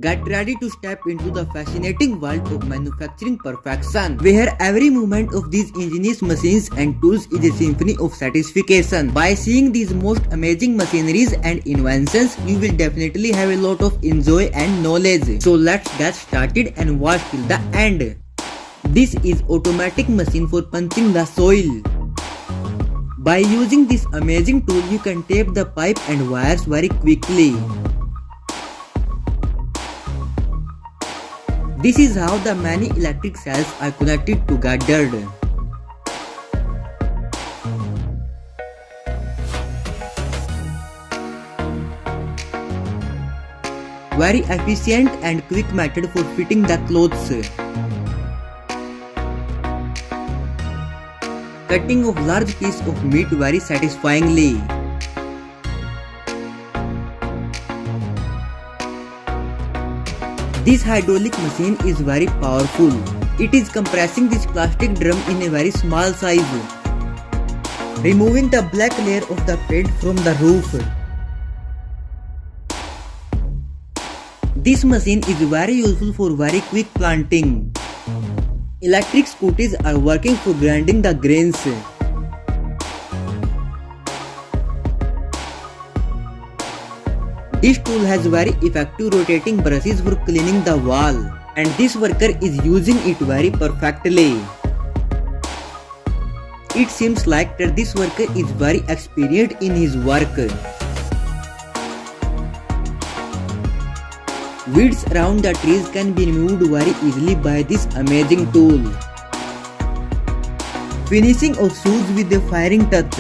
Get ready to step into the fascinating world of manufacturing perfection, where every movement of these ingenious machines and tools is a symphony of satisfaction. By seeing these most amazing machineries and inventions, you will definitely have a lot of enjoy and knowledge. So let's get started and watch till the end. This is automatic machine for punching the soil. By using this amazing tool, you can tape the pipe and wires very quickly. This is how the many electric cells are connected together. Very efficient and quick method for fitting the clothes. Cutting of large piece of meat very satisfyingly. This hydraulic machine is very powerful. It is compressing this plastic drum in a very small size, removing the black layer of the paint from the roof. This machine is very useful for very quick planting. Electric scooters are working for grinding the grains. This tool has very effective rotating brushes for cleaning the wall, and this worker is using it very perfectly. It seems like that this worker is very experienced in his work. Weeds around the trees can be removed very easily by this amazing tool. Finishing of shoes with a firing touch.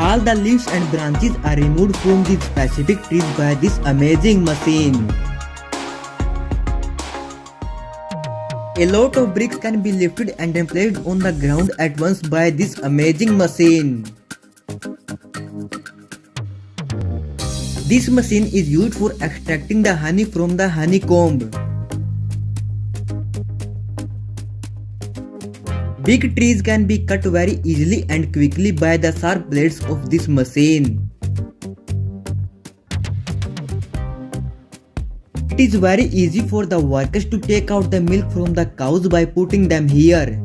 All the leaves and branches are removed from these specific trees by this amazing machine. A lot of bricks can be lifted and then placed on the ground at once by this amazing machine. This machine is used for extracting the honey from the honeycomb. Big trees can be cut very easily and quickly by the sharp blades of this machine. It is very easy for the workers to take out the milk from the cows by putting them here.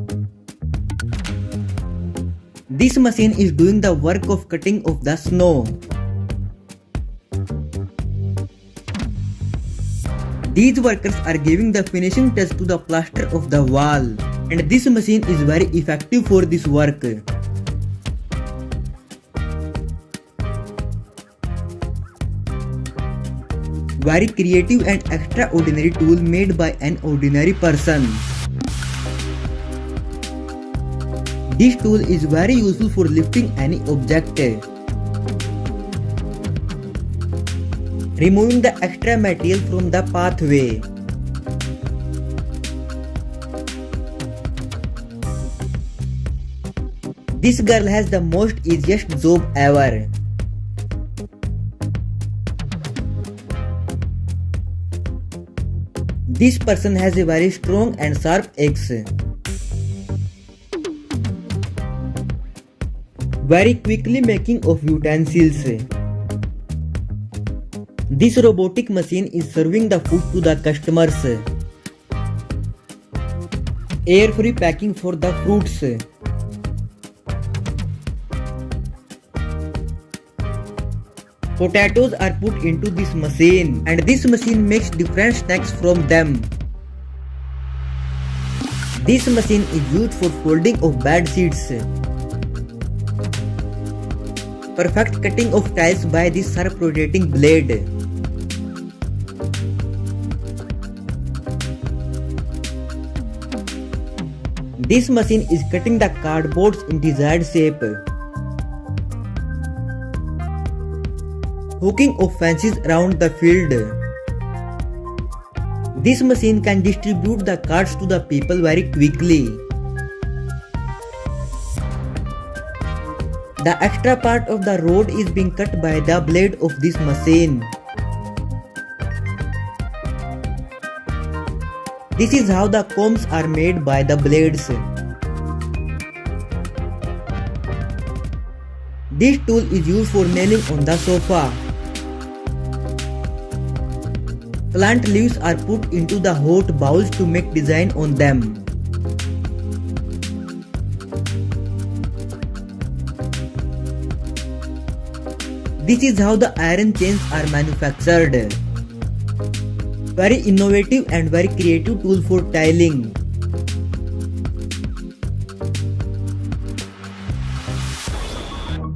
This machine is doing the work of cutting of the snow. These workers are giving the finishing touch to the plaster of the wall. And this machine is very effective for this work. Very creative and extraordinary tool made by an ordinary person. This tool is very useful for lifting any object, removing the extra material from the pathway. This girl has the most easiest job ever. This person has a very strong and sharp axe. Very quickly making of utensils. This robotic machine is serving the food to the customers. Air-free packing for the fruits. Potatoes are put into this machine, and this machine makes different snacks from them. This machine is used for folding of bed sheets. Perfect cutting of tiles by this sharp rotating blade. This machine is cutting the cardboards in desired shape. Hooking of fences around the field. This machine can distribute the cards to the people very quickly. The extra part of the road is being cut by the blade of this machine. This is how the combs are made by the blades. This tool is used for nailing on the sofa. Plant leaves are put into the hot bowls to make design on them. This is how the iron chains are manufactured. Very innovative and very creative tool for tiling.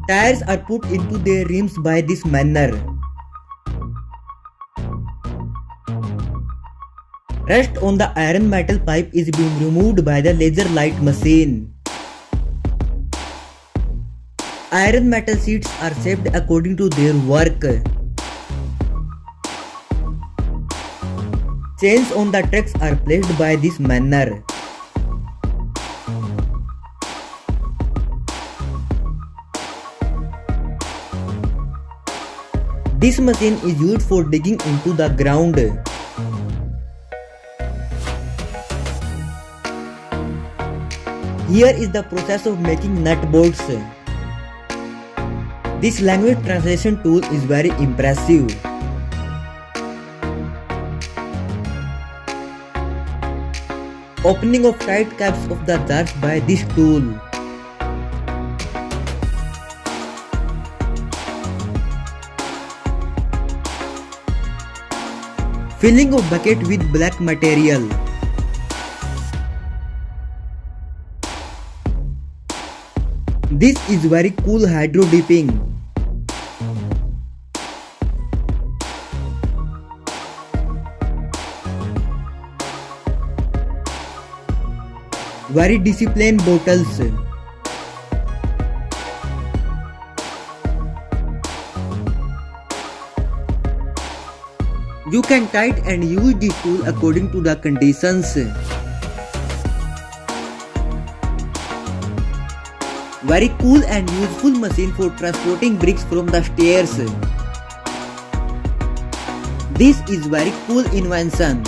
Tires are put into their rims by this manner. Rust on the iron metal pipe is being removed by the laser light machine. Iron metal sheets are shaped according to their work. Chains on the tracks are placed by this manner. This machine is used for digging into the ground. Here is the process of making nut bolts. This language translation tool is very impressive. Opening of tight caps of the jars by this tool. Filling of bucket with black material. This is very cool hydro dipping. Very disciplined bottles. You can tight and use this tool according to the conditions. Very cool and useful machine for transporting bricks from the stairs. This is very cool invention.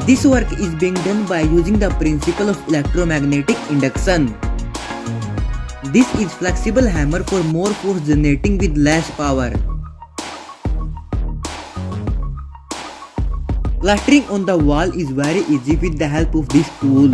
This work is being done by using the principle of electromagnetic induction. This is flexible hammer for more force generating with less power. Plastering on the wall is very easy with the help of this tool.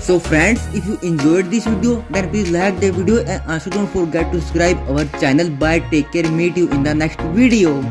So friends, if you enjoyed this video, then please like the video and also don't forget to subscribe our channel. Bye, take care, meet you in the next video.